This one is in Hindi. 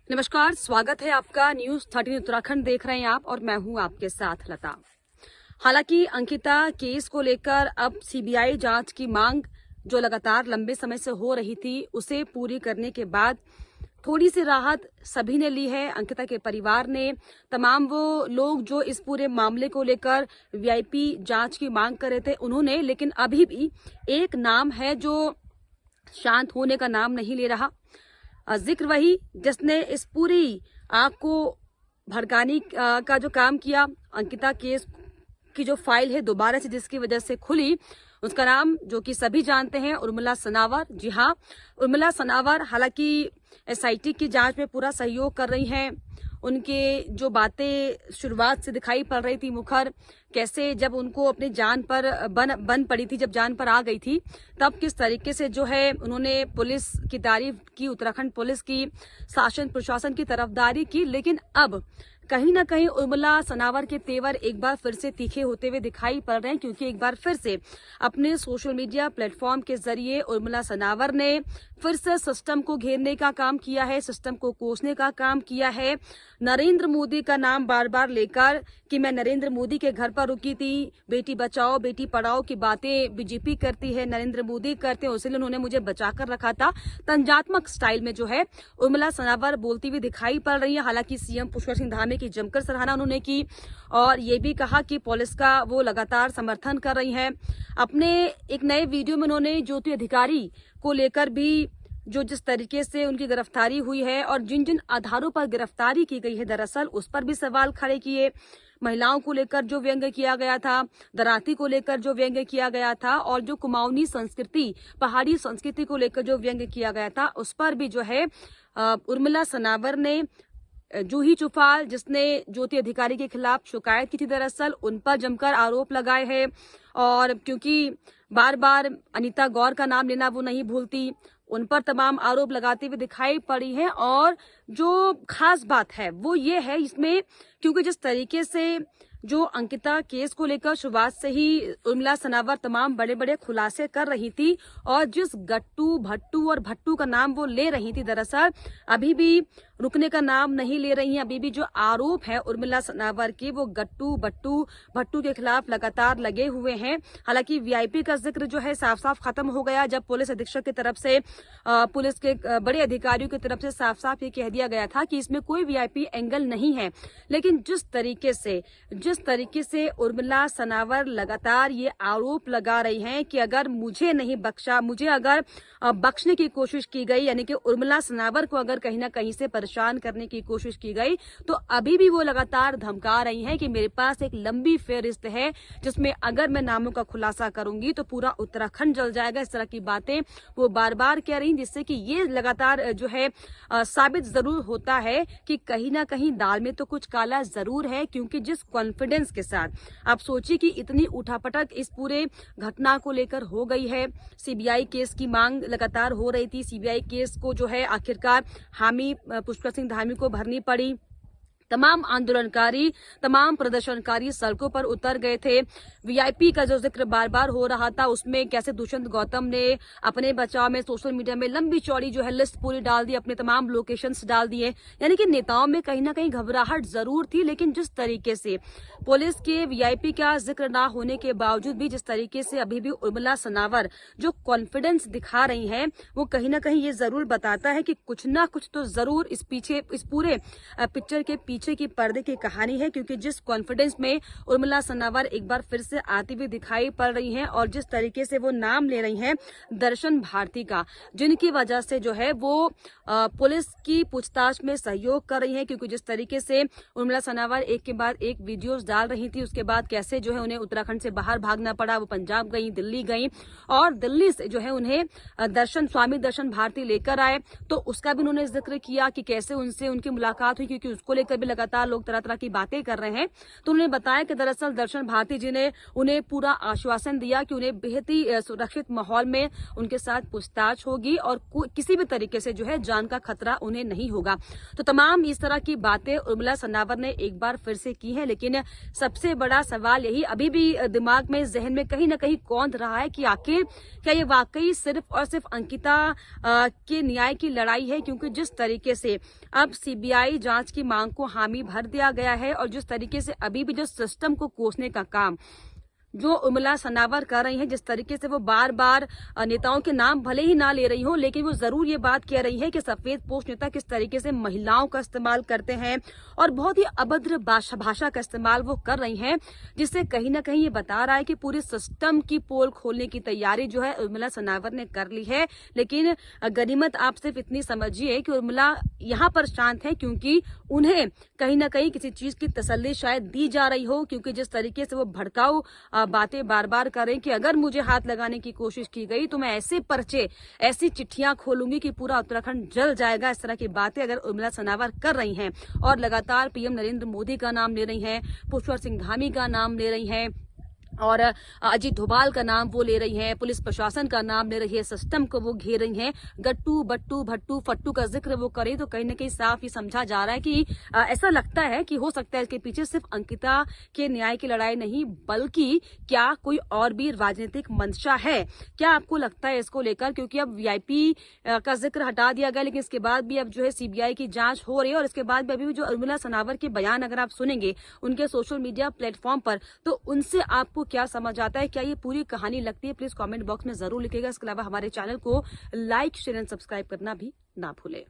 नमस्कार, स्वागत है आपका न्यूज 13 उत्तराखंड देख रहे हैं आप और मैं हूं आपके साथ लता। हालांकि अंकिता केस को लेकर अब सीबीआई जांच की मांग जो लगातार लंबे समय से हो रही थी उसे पूरी करने के बाद थोड़ी सी राहत सभी ने ली है। अंकिता के परिवार ने, तमाम वो लोग जो इस पूरे मामले को लेकर वीआईपी जांच की मांग कर रहे थे उन्होंने, लेकिन अभी भी एक नाम है जो शांत होने का नाम नहीं ले रहा। जिक्र वही जिसने इस पूरी आग को भड़काने का जो काम किया, अंकिता केस की जो फाइल है दोबारा से जिसकी वजह से खुली, उसका नाम जो कि सभी जानते हैं, उर्मिला सनावर। जी हाँ, उर्मिला सनावर हालांकि एसआईटी की जांच में पूरा सहयोग कर रही हैं। उनके जो बातें शुरुआत से दिखाई पड़ रही थी मुखर, कैसे जब उनको अपनी जान पर बन पड़ी थी, जब जान पर आ गई थी, तब किस तरीके से जो है उन्होंने पुलिस की तारीफ की, उत्तराखंड पुलिस की, शासन प्रशासन की तरफदारी की। लेकिन अब कहीं ना कहीं उर्मिला सनावर के तेवर एक बार फिर से तीखे होते हुए दिखाई पड़ रहे हैं, क्योंकि एक बार फिर से अपने सोशल मीडिया प्लेटफॉर्म के जरिए उर्मिला सनावर ने फिर से सिस्टम को घेरने का काम किया है, सिस्टम को कोसने का काम किया है। नरेंद्र मोदी का नाम बार बार लेकर कि मैं नरेंद्र मोदी के घर पर रुकी थी, बेटी बचाओ बेटी पढ़ाओ की बातें बीजेपी करती है, नरेंद्र मोदी करते हैं, इसलिए उन्होंने मुझे बचाकर रखा था। तंजात्मक स्टाइल में जो है उर्मिला सनावर बोलती हुई दिखाई पड़ रही है। हालांकि सीएम पुष्कर सिंह धामी की जमकर सराहना उन्होंने की और ये भी कहा कि पुलिस का वो लगातार समर्थन कर रही है। अपने एक नए वीडियो में उन्होंने ज्योति अधिकारी को लेकर भी जो जिस तरीके से उनकी गिरफ्तारी हुई है और जिन जिन आधारों पर गिरफ्तारी की गई है दरअसल उस पर भी सवाल खड़े किए। महिलाओं को लेकर जो व्यंग्य किया गया था, दराती को लेकर जो व्यंग्य किया गया था और जो कुमाऊनी संस्कृति, पहाड़ी संस्कृति को लेकर जो व्यंग्य किया गया था, उस पर भी जो है उर्मिला सनावर ने, जूही चुफाल जिसने ज्योति अधिकारी के खिलाफ शिकायत की थी दरअसल, उन पर जमकर आरोप लगाए हैं। और क्योंकि बार बार अनीता गौर का नाम लेना वो नहीं भूलती, उन पर तमाम आरोप लगाते हुए दिखाई पड़ी है। और जो खास बात है वो ये है इसमें, क्योंकि जिस तरीके से जो अंकिता केस को लेकर शुरुआत से ही उर्मिला सनावर तमाम बड़े बड़े खुलासे कर रही थी और जिस गट्टू भट्टू और भट्टू का नाम वो ले रही थी, दरअसल अभी भी रुकने का नाम नहीं ले रही हैं। अभी भी जो आरोप है उर्मिला सनावर के, वो गट्टू भट्टू के खिलाफ लगातार लगे हुए हैं। हालांकि वीआईपी का जिक्र जो है साफ साफ खत्म हो गया जब पुलिस अधीक्षक की तरफ से, पुलिस के बड़े अधिकारियों की तरफ से साफ साफ ये कह दिया गया था कि इसमें कोई वीआईपी एंगल नहीं है। लेकिन जिस तरीके से उर्मिला सनावर लगातार ये आरोप लगा रही हैं कि अगर मुझे नहीं बख्शा, मुझे अगर बख्शने की कोशिश की गई, यानी कि उर्मिला सनावर को अगर कहीं ना कहीं से परेशान करने की कोशिश की गई, तो अभी भी वो लगातार धमका रही हैं कि मेरे पास एक लंबी फेहरिस्त है जिसमें अगर मैं नामों का खुलासा करूंगी तो पूरा उत्तराखंड जल जाएगा। इस तरह की बातें वो बार बार कह रही, जिससे कि ये लगातार जो है साबित जरूर होता है कि कहीं ना कहीं दाल में तो कुछ काला जरूर है। क्योंकि जिस कॉन्फिडेंस के साथ आप सोचिए कि इतनी उठापटक इस पूरे घटना को लेकर हो गई है, सीबीआई केस की मांग लगातार हो रही थी, सीबीआई केस को जो है आखिरकार हामी पुष्कर सिंह धामी को भरनी पड़ी। तमाम आंदोलनकारी, तमाम प्रदर्शनकारी सड़कों पर उतर गए थे। वीआईपी का जो जिक्र बार बार हो रहा था, उसमें कैसे दुष्यंत गौतम ने अपने बचाव में सोशल मीडिया में लंबी चौड़ी जो है लिस्ट पूरी डाल दी, अपने तमाम लोकेशंस डाल दिए। यानी कि नेताओं में कहीं ना कहीं घबराहट जरूर थी, लेकिन जिस तरीके से पुलिस के वीआईपी का जिक्र ना होने के बावजूद भी जिस तरीके से अभी भी उर्मिला सनावर जो कॉन्फिडेंस दिखा रही हैं, वो कहीं ना कहीं ये जरूर बताता है कि कुछ ना कुछ तो जरूर इस पूरे पिक्चर के पीछे की पर्दे की कहानी है। क्योंकि जिस कॉन्फिडेंस में उर्मिला सनावर एक बार फिर से आती हुई दिखाई पड़ रही हैं और जिस तरीके से वो नाम ले रही हैं दर्शन भारती का, जिनकी वजह से जो है वो पुलिस की पूछताछ में सहयोग कर रही हैं। क्योंकि जिस तरीके से उर्मिला सनावर एक के बाद एक वीडियोस डाल रही थी, उसके बाद कैसे जो है उन्हें उत्तराखंड से बाहर भागना पड़ा, वो पंजाब गई, दिल्ली गई और दिल्ली से जो है उन्हें स्वामी दर्शन भारती लेकर आए, तो उसका भी उन्होंने जिक्र किया कि कैसे उनसे उनकी मुलाकात हुई। क्योंकि उसको लेकर भी भी लगातार लोग तरह तरह की बातें कर रहे हैं। तो उन्होंने बताया कि दरअसल दर्शन भारती जी ने उन्हें पूरा आश्वासन दिया कि उन्हें बेहद ही सुरक्षित माहौल में उनके साथ पूछताछ होगी और किसी भी तरीके से जो है जान का खतरा उन्हें नहीं होगा। तो तमाम इस तरह की बातें उर्मिला सनावर ने एक बार फिर से की है, लेकिन सबसे बड़ा सवाल यही अभी भी दिमाग में, जहन में कहीं ना कहीं कौंध रहा है कि आखिर क्या ये वाकई सिर्फ और सिर्फ अंकिता के न्याय की लड़ाई है, क्योंकि जिस तरीके से अब सीबीआई जांच की मांग को हामी भर दिया गया है और जिस तरीके से अभी भी जो सिस्टम को कोसने का काम जो उर्मिला सनावर कर रही हैं, जिस तरीके से वो बार बार नेताओं के नाम भले ही ना ले रही हो, लेकिन वो जरूर ये बात कह रही है कि सफेद पोस्ट नेता किस तरीके से महिलाओं का इस्तेमाल करते हैं और बहुत ही अभद्र भाषा का इस्तेमाल वो कर रही हैं, जिससे कहीं ना कहीं ये बता रहा है कि पूरे सिस्टम की पोल खोलने की तैयारी जो है उर्मिला सनावर ने कर ली है। लेकिन गनीमत आप सिर्फ इतनी समझिए कि उर्मिला यहाँ पर शांत है, क्योंकि उन्हें कहीं ना कहीं किसी चीज की तसल्ली शायद दी जा रही हो, क्योंकि जिस तरीके से वो भड़काऊ बातें बार बार करें कि अगर मुझे हाथ लगाने की कोशिश की गई तो मैं ऐसे पर्चे, ऐसी चिट्ठियां खोलूंगी कि पूरा उत्तराखंड जल जाएगा। इस तरह की बातें अगर उर्मिला सनावर कर रही हैं और लगातार पीएम नरेंद्र मोदी का नाम ले रही हैं, पुष्कर सिंह धामी का नाम ले रही हैं और अजीत डोभाल का नाम वो ले रही हैं, पुलिस प्रशासन का नाम ले रही है, सिस्टम को वो घेर रही हैं, गट्टू बट्टू भट्टू फट्टू का जिक्र वो करें, तो कहीं ना कहीं साफ ये समझा जा रहा है कि ऐसा लगता है कि हो सकता है इसके पीछे सिर्फ अंकिता के न्याय की लड़ाई नहीं, बल्कि क्या कोई और भी राजनीतिक मंशा है। क्या आपको लगता है इसको लेकर? क्योंकि अब वीआईपी का जिक्र हटा दिया गया, लेकिन इसके बाद भी अब जो है सीबीआई की जांच हो रही है और इसके बाद भी अभी जो उर्मिला सनावर के बयान अगर आप सुनेंगे उनके सोशल मीडिया प्लेटफॉर्म पर, तो उनसे आपको क्या समझ आता है, क्या ये पूरी कहानी लगती है? प्लीज कमेंट बॉक्स में जरूर लिखिएगा। इसके अलावा हमारे चैनल को लाइक, शेयर एंड सब्सक्राइब करना भी ना भूलें।